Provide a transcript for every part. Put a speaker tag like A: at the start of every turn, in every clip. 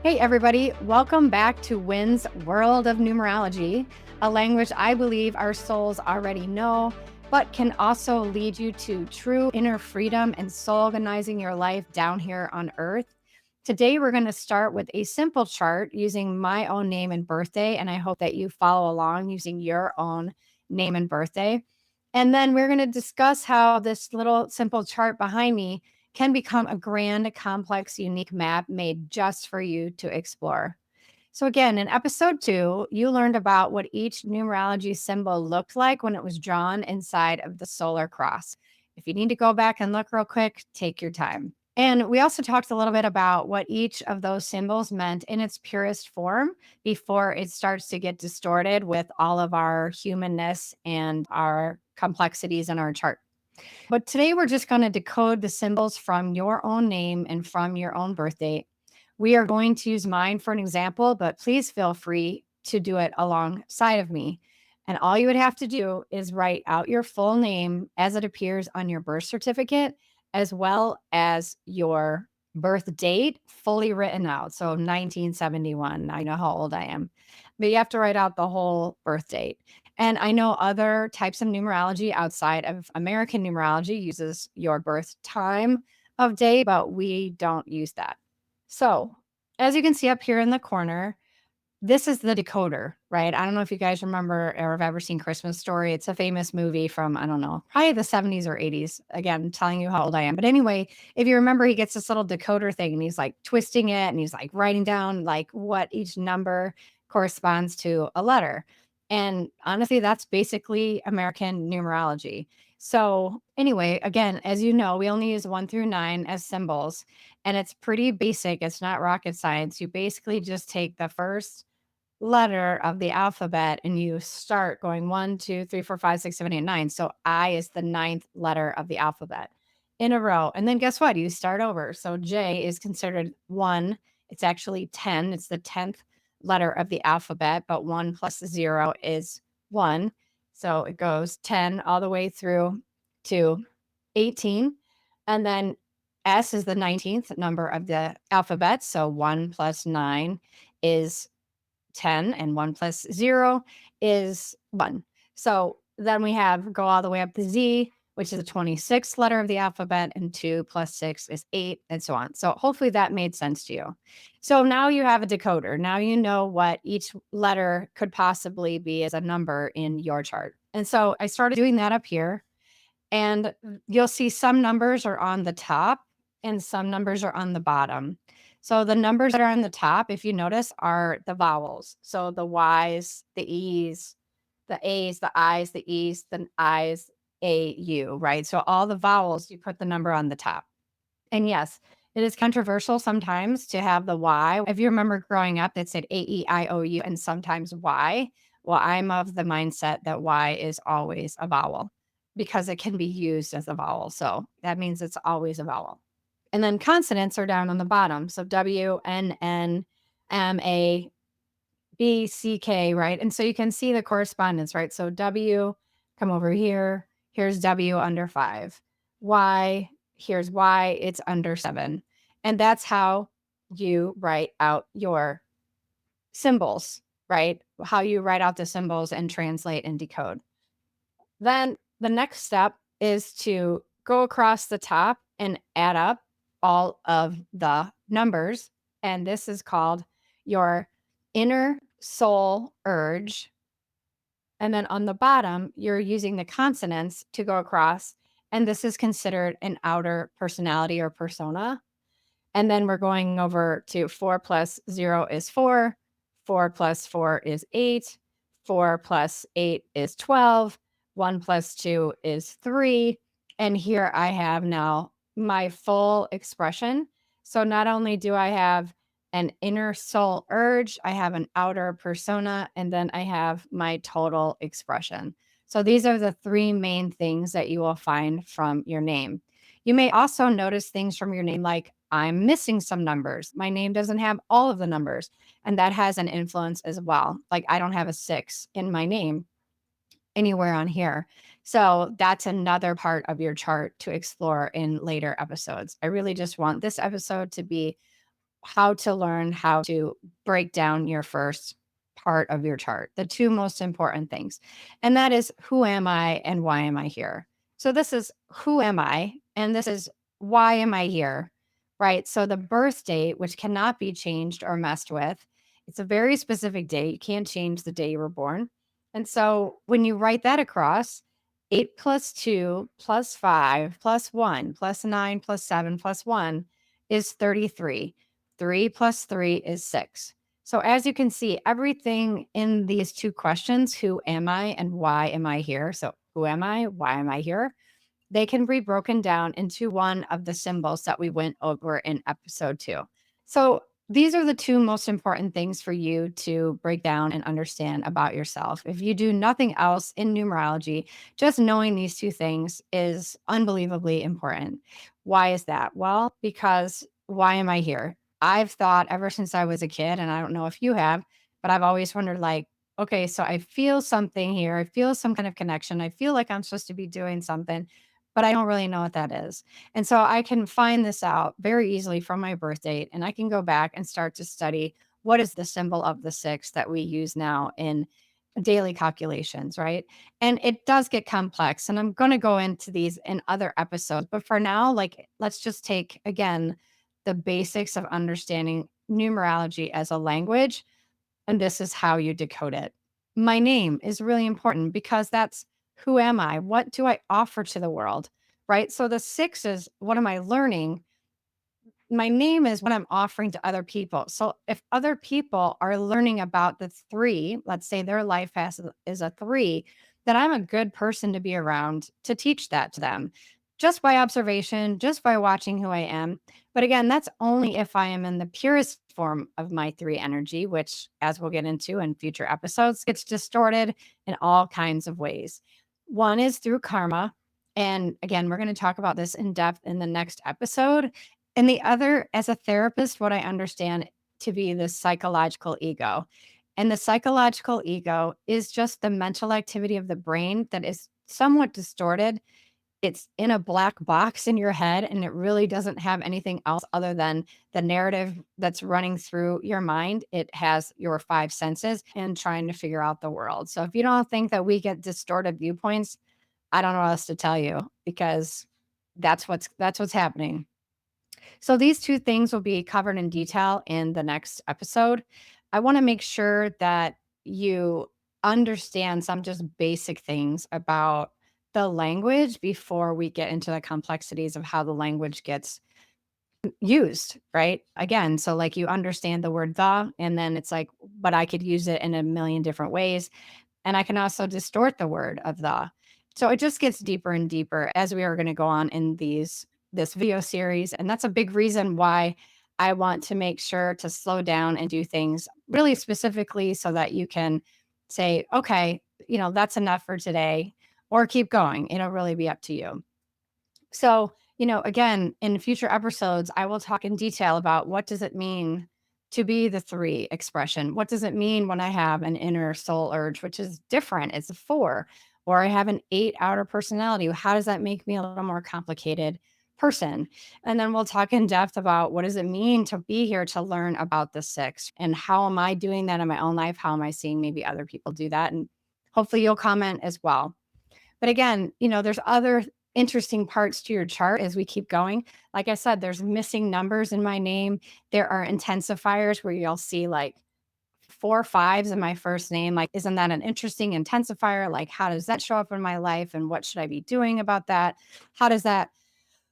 A: Hey, everybody. Welcome back to Wynne's World of Numerology, a language I believe our souls already know, but can also lead you to true inner freedom and soul organizing your life down here on Earth. Today, we're going to start with a simple chart using my own name and birthday, and I hope that you follow along using your own name and birthday. And then we're going to discuss how this little simple chart behind me can become a grand, complex, unique map made just for you to explore. So, again, in episode 2, you learned about what each numerology symbol looked like when it was drawn inside of the solar cross. If you need to go back and look real quick, take your time. And we also talked a little bit about what each of those symbols meant in its purest form before it starts to get distorted with all of our humanness and our complexities in our chart. But today we're just going to decode the symbols from your own name and from your own birth date. We are going to use mine for an example, but please feel free to do it alongside of me. And all you would have to do is write out your full name as it appears on your birth certificate, as well as your birth date fully written out. So 1971. I know how old I am, but you have to write out the whole birth date. And I know other types of numerology outside of American numerology uses your birth time of day, but we don't use that. So, as you can see up here in the corner, this is the decoder, right? I don't know if you guys remember or have ever seen Christmas Story. It's a famous movie from, I don't know, probably the 70s or 80s. Again, telling you how old I am. But anyway, if you remember, he gets this little decoder thing and he's like twisting it and he's like writing down like what each number corresponds to a letter. And honestly, that's basically American numerology. So, anyway, again, as you know, we only use 1 through 9 as symbols, and it's pretty basic. It's not rocket science. You basically just take the first letter of the alphabet and you start going 1, 2, 3, 4, 5, 6, 7, 8, 9. So I is the ninth letter of the alphabet in a row. And then guess what? You start over. So J is considered 1. It's actually 10. It's the 10th letter of the alphabet, but 1 plus 0 is 1. So it goes 10 all the way through to 18. And then S is the 19th number of the alphabet. So 1 plus 9 is 10, and 1 plus 0 is 1. So then we have go all the way up to Z, which is the 26th letter of the alphabet, and 2 plus 6 is 8, and so on. So hopefully that made sense to you. So now you have a decoder. Now you know what each letter could possibly be as a number in your chart. And so I started doing that up here, and you'll see some numbers are on the top and some numbers are on the bottom. So the numbers that are on the top, if you notice, are the vowels. So the Y's, the E's, the A's, the I's, the E's, the I's, A, U, right? So all the vowels, you put the number on the top. And yes, it is controversial sometimes to have the Y. If you remember growing up, it said A, E, I, O, U, and sometimes Y. Well, I'm of the mindset that Y is always a vowel because it can be used as a vowel. So that means it's always a vowel. And then consonants are down on the bottom. So W, N, N, M, A, B, C, K, right? And so you can see the correspondence, right? So W, come over here. Here's W under 5. Y, here's Y, it's under 7. And that's how you write out your symbols, right? How you write out the symbols and translate and decode. Then the next step is to go across the top and add up all of the numbers. And this is called your inner soul urge. And then on the bottom, you're using the consonants to go across. And this is considered an outer personality or persona. And then we're going over to 4 plus 0 is 4. 4 plus 4 is 8. 4 plus 8 is 12. 1 plus 2 is 3. And here I have now my full expression. So not only do I have an inner soul urge, I have an outer persona, and then I have my total expression. So these are the 3 main things that you will find from your name. You may also notice things from your name like I'm missing some numbers. My name doesn't have all of the numbers, and that has an influence as well. Like I don't have a 6 in my name anywhere on here. So that's another part of your chart to explore in later episodes. I really just want this episode to be how to learn how to break down your first part of your chart, the two most important things. And that is, who am I and why am I here? So this is, who am I? And this is, why am I here? Right. So the birth date, which cannot be changed or messed with, it's a very specific date. You can't change the day you were born. And so when you write that across, 8 plus 2 plus 5 plus 1 plus 9 plus 7 plus 1 is 33. 3 plus 3 is 6. So as you can see, everything in these two questions, who am I and why am I here? So who am I? Why am I here? They can be broken down into one of the symbols that we went over in episode 2. So these are the two most important things for you to break down and understand about yourself. If you do nothing else in numerology, just knowing these two things is unbelievably important. Why is that? Well, because why am I here? I've thought ever since I was a kid, and I don't know if you have, but I've always wondered, like, okay, so I feel something here. I feel some kind of connection. I feel like I'm supposed to be doing something, but I don't really know what that is. And so I can find this out very easily from my birth date, and I can go back and start to study what is the symbol of the six that we use now in daily calculations, right? And it does get complex, and I'm going to go into these in other episodes. But for now, like, let's just take again the basics of understanding numerology as a language, and this is how you decode it. My name is really important because that's, who am I? What do I offer to the world? Right. So the six is, what am I learning? My name is what I'm offering to other people. So if other people are learning about the three, let's say their life is a three, then I'm a good person to be around to teach that to them just by observation, just by watching who I am. But again, that's only if I am in the purest form of my three energy, which, as we'll get into in future episodes, gets distorted in all kinds of ways. One is through karma. And again, we're going to talk about this in depth in the next episode. And the other, as a therapist, what I understand to be the psychological ego. And the psychological ego is just the mental activity of the brain that is somewhat distorted. It's in a black box in your head, and it really doesn't have anything else other than the narrative that's running through your mind. It has your five senses and trying to figure out the world. So if you don't think that we get distorted viewpoints, I don't know what else to tell you, because that's what's happening. So these two things will be covered in detail in the next episode. I want to make sure that you understand some just basic things about the language before we get into the complexities of how the language gets used, right? Again, so like you understand the word the, and then it's like, but I could use it in a million different ways. And I can also distort the word of the. So it just gets deeper and deeper as we are going to go on in this video series. And that's a big reason why I want to make sure to slow down and do things really specifically so that you can say, okay, that's enough for today, or keep going. It'll really be up to you. So, again, in future episodes, I will talk in detail about what does it mean to be the three expression? What does it mean when I have an inner soul urge, which is different? It's a four, or I have an 8 outer personality. How does that make me a little more complicated person? And then we'll talk in depth about what does it mean to be here to learn about the six, and how am I doing that in my own life? How am I seeing maybe other people do that? And hopefully you'll comment as well. But again, there's other interesting parts to your chart as we keep going. Like I said, there's missing numbers in my name. There are intensifiers where you'll see like 4 5s in my first name. Like, isn't that an interesting intensifier? Like, how does that show up in my life? And what should I be doing about that? How does that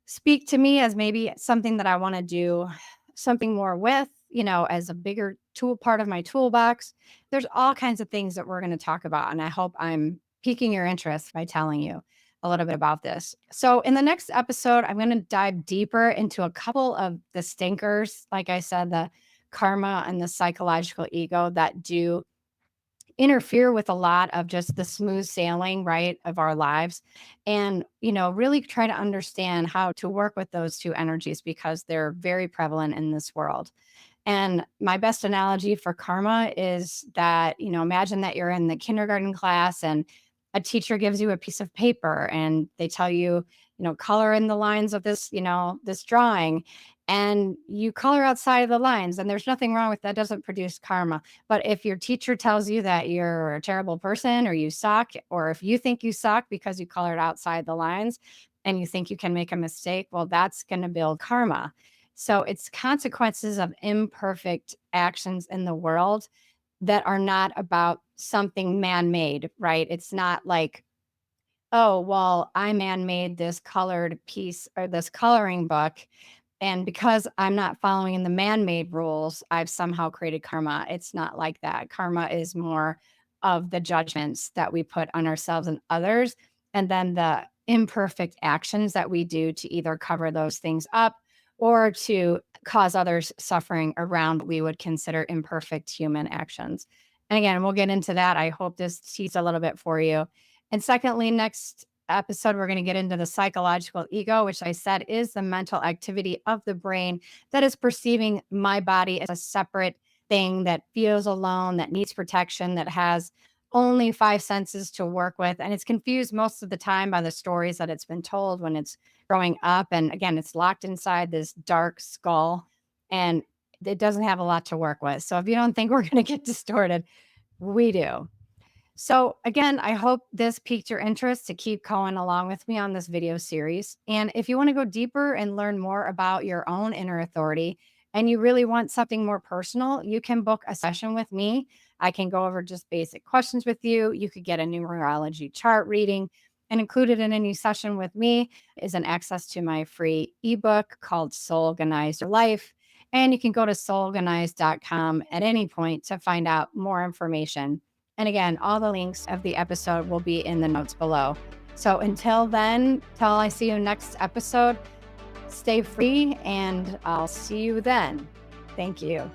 A: speak to me as maybe something that I want to do something more with, as a bigger tool part of my toolbox? There's all kinds of things that we're going to talk about. And I hope I'm piquing your interest by telling you a little bit about this. So, in the next episode, I'm going to dive deeper into a couple of the stinkers, like I said, the karma and the psychological ego that do interfere with a lot of just the smooth sailing, right, of our lives. And, really try to understand how to work with those two energies because they're very prevalent in this world. And my best analogy for karma is that, imagine that you're in the kindergarten class and a teacher gives you a piece of paper and they tell you, color in the lines of this, this drawing. and you color outside of the lines, and there's nothing wrong with that, doesn't produce karma. But if your teacher tells you that you're a terrible person or you suck, or if you think you suck because you colored outside the lines and you think you can make a mistake, well, that's going to build karma. So it's consequences of imperfect actions in the world that are not about something man-made, right? It's not like, oh, well, I man made this colored piece or this coloring book. And because I'm not following the man made rules, I've somehow created karma. It's not like that. Karma is more of the judgments that we put on ourselves and others, and then the imperfect actions that we do to either cover those things up or to cause others suffering around what we would consider imperfect human actions. And again, we'll get into that. I hope this teaches a little bit for you. And secondly, next episode, we're going to get into the psychological ego, which I said is the mental activity of the brain that is perceiving my body as a separate thing that feels alone, that needs protection, that has only five senses to work with. And it's confused most of the time by the stories that it's been told when it's growing up. And again, it's locked inside this dark skull and it doesn't have a lot to work with. So if you don't think we're going to get distorted, we do. So again, I hope this piqued your interest to keep going along with me on this video series. And if you want to go deeper and learn more about your own inner authority and you really want something more personal, you can book a session with me. I can go over just basic questions with you. You could get a numerology chart reading, and included in any session with me is an access to my free ebook called Soul Organize Your Life. And you can go to soulorganize.com at any point to find out more information. And again, all the links of the episode will be in the notes below. So until then, till I see you next episode, stay free and I'll see you then. Thank you.